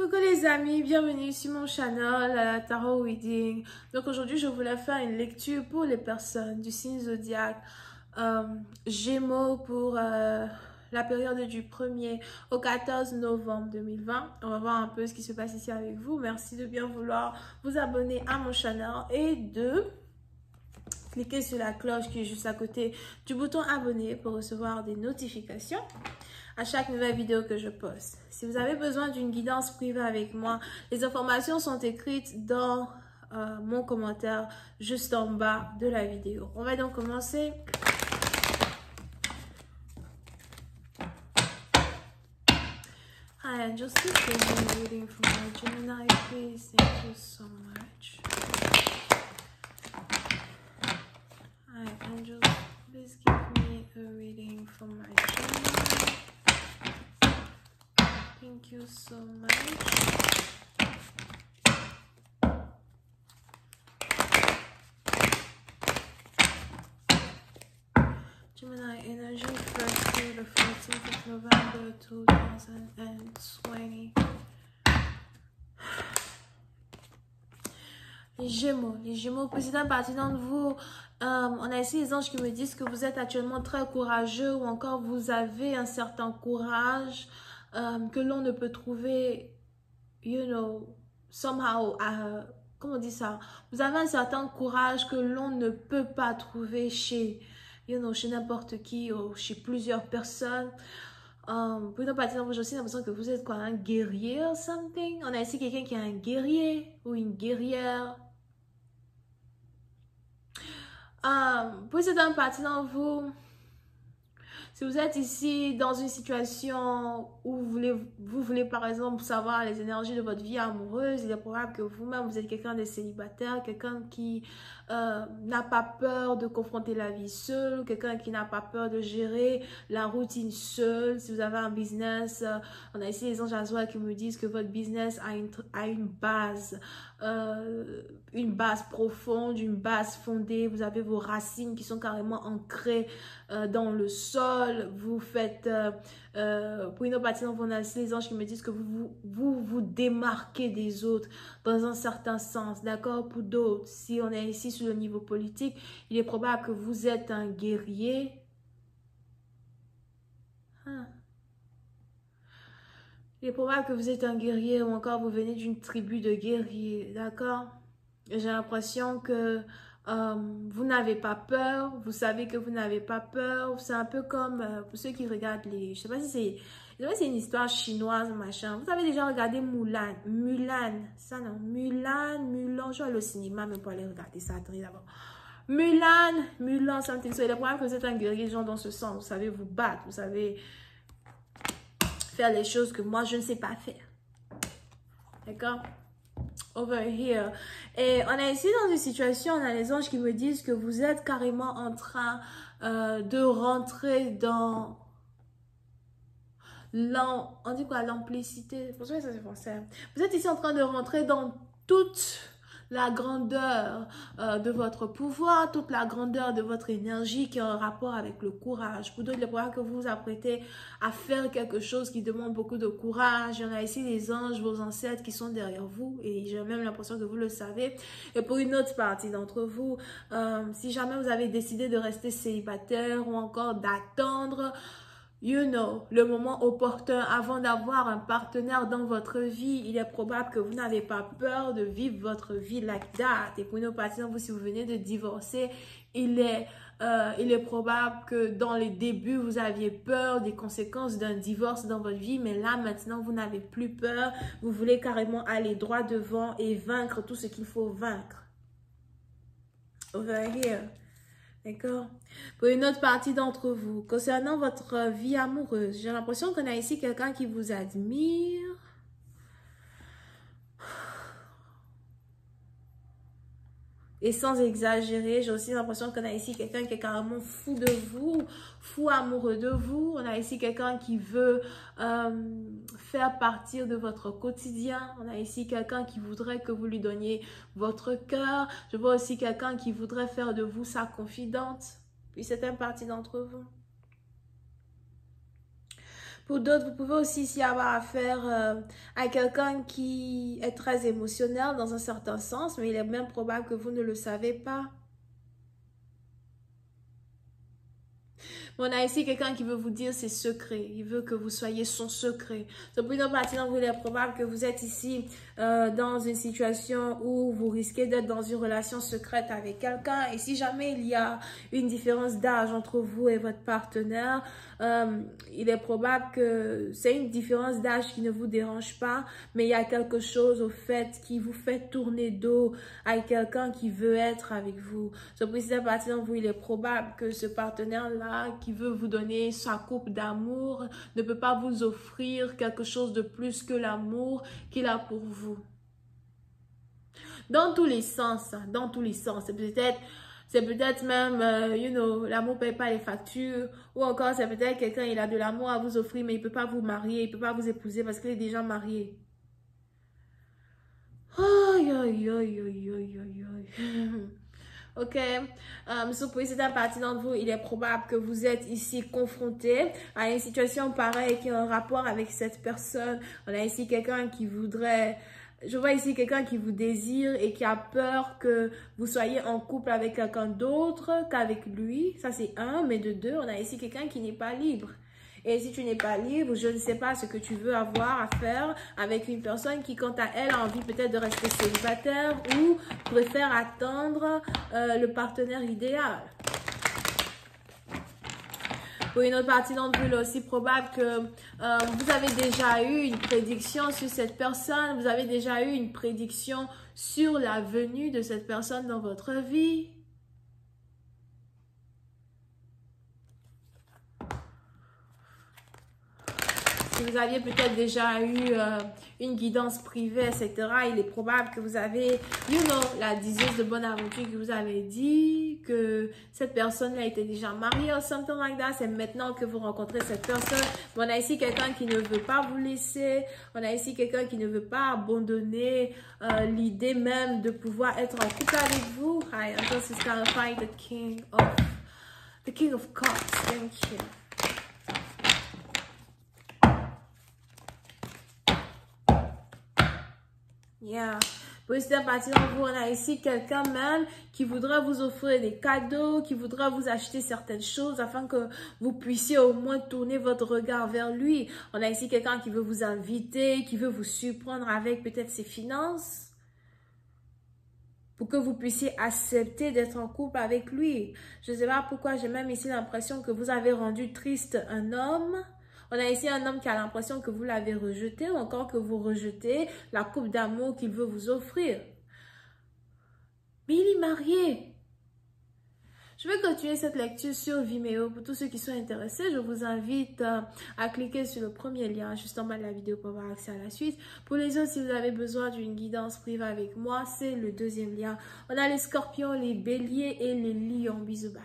Coucou les amis, bienvenue sur mon channel Tarot Reading. Donc aujourd'hui je voulais faire une lecture pour les personnes du signe zodiaque Gémeaux pour la période du 1er au 14 novembre 2020. On va voir un peu ce qui se passe ici avec vous. Merci de bien vouloir vous abonner à mon channel et de cliquer sur la cloche qui est juste à côté du bouton abonner pour recevoir des notifications à chaque nouvelle vidéo que je poste. Si vous avez besoin d'une guidance privée avec moi, les informations sont écrites dans mon commentaire juste en bas de la vidéo. On va donc commencer. Hi, just a reading from my Gemini, please. Thank you so much. Hi, angels, please give me a reading from my Gemini. Thank you so much. Gemini energy, first to the 14th of November 2020. Les Gémeaux, président partie d'entre vous, on a ici les anges qui me disent que vous êtes actuellement très courageux ou encore vous avez un certain courage que l'on ne peut trouver, you know, somehow, comment on dit ça? Vous avez un certain courage que l'on ne peut pas trouver chez, you know, chez n'importe qui ou chez plusieurs personnes. Pour une partie d'entre vous, j'ai aussi l'impression que vous êtes quoi, un guerrier ou something. On a ici quelqu'un qui est un guerrier ou une guerrière. Pour cette partie d'entre vous, si vous êtes ici dans une situation où vous voulez par exemple savoir les énergies de votre vie amoureuse, il est probable que vous-même vous êtes quelqu'un de célibataire, quelqu'un qui n'a pas peur de confronter la vie seul, quelqu'un qui n'a pas peur de gérer la routine seul. Si vous avez un business, on a ici les anges azois qui me disent que votre business a une base profonde, une base fondée. Vous avez vos racines qui sont carrément ancrées dans le sol. Vous faites, pour une autre partie, on a ici les anges qui me disent que vous démarquez des autres dans un certain sens, d'accord? Pour d'autres, si on est ici sur le niveau politique, il est probable que vous êtes un guerrier. Il est probable que vous êtes un guerrier ou encore vous venez d'une tribu de guerriers, d'accord? J'ai l'impression que vous n'avez pas peur, vous savez que vous n'avez pas peur. C'est un peu comme pour ceux qui regardent les... Je sais pas si c'est une histoire chinoise, machin. Vous avez déjà regardé Mulan? Mulan, ça non? Mulan, je vais aller au cinéma même pour aller regarder ça. Attendez d'abord. Mulan, something. So, il est probable que vous êtes un guerrier, genre dans ce sens. Vous savez vous battre, vous savez faire les choses que moi je ne sais pas faire. D'accord? Over here. Et on est ici dans une situation, on a les anges qui me disent que vous êtes carrément en train de rentrer dans on dit quoi, l'amplicité. Pour ça, c'est français. Vous êtes ici en train de rentrer dans toute la grandeur de votre pouvoir, toute la grandeur de votre énergie qui a un rapport avec le courage. Pour d'autres, il est probable que vous vous apprêtez à faire quelque chose qui demande beaucoup de courage. Il y en a ici les anges, vos ancêtres qui sont derrière vous et j'ai même l'impression que vous le savez. Et pour une autre partie d'entre vous, si jamais vous avez décidé de rester célibataire ou encore d'attendre, you know, le moment opportun avant d'avoir un partenaire dans votre vie, il est probable que vous n'avez pas peur de vivre votre vie like that. Et pour une autre partie, vous, si vous venez de divorcer, il est probable que dans les débuts, vous aviez peur des conséquences d'un divorce dans votre vie, mais là, maintenant, vous n'avez plus peur. Vous voulez carrément aller droit devant et vaincre tout ce qu'il faut vaincre. Over here. D'accord? Pour une autre partie d'entre vous, concernant votre vie amoureuse, j'ai l'impression qu'on a ici quelqu'un qui vous admire. Et sans exagérer, j'ai aussi l'impression qu'on a ici quelqu'un qui est carrément fou de vous, fou amoureux de vous. On a ici quelqu'un qui veut faire partir de votre quotidien. On a ici quelqu'un qui voudrait que vous lui donniez votre cœur. Je vois aussi quelqu'un qui voudrait faire de vous sa confidente. Puis c'est une partie d'entre vous. Pour d'autres, vous pouvez aussi ici avoir affaire à quelqu'un qui est très émotionnel dans un certain sens, mais il est même probable que vous ne le savez pas. On a ici quelqu'un qui veut vous dire ses secrets. Il veut que vous soyez son secret. Donc, pour une partie d'entre vous, il est probable que vous êtes ici dans une situation où vous risquez d'être dans une relation secrète avec quelqu'un. Et si jamais il y a une différence d'âge entre vous et votre partenaire, il est probable que c'est une différence d'âge qui ne vous dérange pas, mais il y a quelque chose au fait qui vous fait tourner dos à quelqu'un qui veut être avec vous. Donc, pour cette partie d'entre vous, il est probable que ce partenaire-là qui veut vous donner sa coupe d'amour ne peut pas vous offrir quelque chose de plus que l'amour qu'il a pour vous. Dans tous les sens, hein, dans tous les sens. C'est peut-être même, l'amour ne paye pas les factures. Ou encore, c'est peut-être quelqu'un, il a de l'amour à vous offrir, mais il ne peut pas vous marier, il ne peut pas vous épouser parce qu'il est déjà marié. Aïe, aïe, aïe, aïe, aïe, aïe, aïe. Ok, pour certaines parties d'entre vous, il est probable que vous êtes ici confronté à une situation pareille qui a un rapport avec cette personne. On a ici quelqu'un qui voudrait, je vois ici quelqu'un qui vous désire et qui a peur que vous soyez en couple avec quelqu'un d'autre qu'avec lui. Ça, c'est un, mais de deux, on a ici quelqu'un qui n'est pas libre. Et si tu n'es pas libre, je ne sais pas ce que tu veux avoir à faire avec une personne qui, quant à elle, a envie peut-être de rester célibataire ou préfère attendre le partenaire idéal. Pour une autre partie d'entre vous, il est aussi probable que vous avez déjà eu une prédiction sur cette personne, vous avez déjà eu une prédiction sur la venue de cette personne dans votre vie. Si vous aviez peut-être déjà eu une guidance privée, etc., il est probable que vous avez, la diseuse de bonne aventure qui vous avait dit que cette personne-là était déjà mariée ou something like that. C'est maintenant que vous rencontrez cette personne. Mais on a ici quelqu'un qui ne veut pas vous laisser. On a ici quelqu'un qui ne veut pas abandonner l'idée même de pouvoir être en couple avec vous. Hi, I'm just clarifying the King of Cups. Thank you. Yeah. Pour cette partie d'entre vous, on a ici quelqu'un même qui voudra vous offrir des cadeaux, qui voudra vous acheter certaines choses afin que vous puissiez au moins tourner votre regard vers lui. On a ici quelqu'un qui veut vous inviter, qui veut vous surprendre avec peut-être ses finances pour que vous puissiez accepter d'être en couple avec lui. Je ne sais pas pourquoi j'ai même ici l'impression que vous avez rendu triste un homme. On a ici un homme qui a l'impression que vous l'avez rejeté ou encore que vous rejetez la coupe d'amour qu'il veut vous offrir. Mais il est marié. Je vais continuer cette lecture sur Vimeo. Pour tous ceux qui sont intéressés, je vous invite à cliquer sur le premier lien juste en bas de la vidéo pour avoir accès à la suite. Pour les autres, si vous avez besoin d'une guidance privée avec moi, c'est le deuxième lien. On a les scorpions, les béliers et les lions. Bisous, bye.